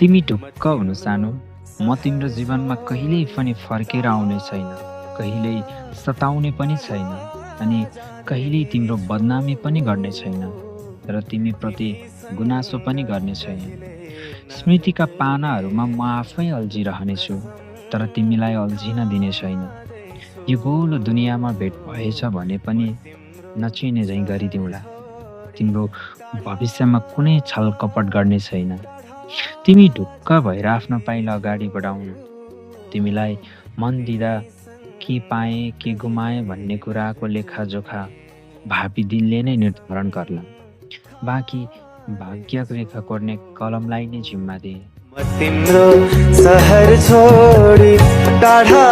तिमी ढुक्क हुनु सानो, म तिम्रो जीवनमा कहिल्यै पनि फर्केर आउने छैन, कहिल्यै सताउने पनि छैन अनि कहिल्यै तिम्रो बदनामी पनि गर्ने छैन र तिमीप्रति गुनासो पनि गर्ने छैन। स्मृतिका पानाहरूमा म आफै अल्झिरहनेछु, तर तिमीलाई अल्झिन दिने छैन। यो गोलो दुनियाँमा भेट भएछ भने पनि नचिने झैँ गरिदिउँला। तिम्रो भविष्यमा कुनै छलकपट गर्ने छैन। तिमी ढुक्क भएर आफ्नो पाइला अगाडि बढाउनु। तिमीलाई मन दिँदा के पाएँ के गुमाएँ भन्ने कुराको लेखाजोखा भावी दिनले नै निर्धारण गर्ला। बाँकी भाग्यको रेखा कोर्ने कलमलाई नै जिम्मा दिए। म तिम्रो सहर छोडी टाढा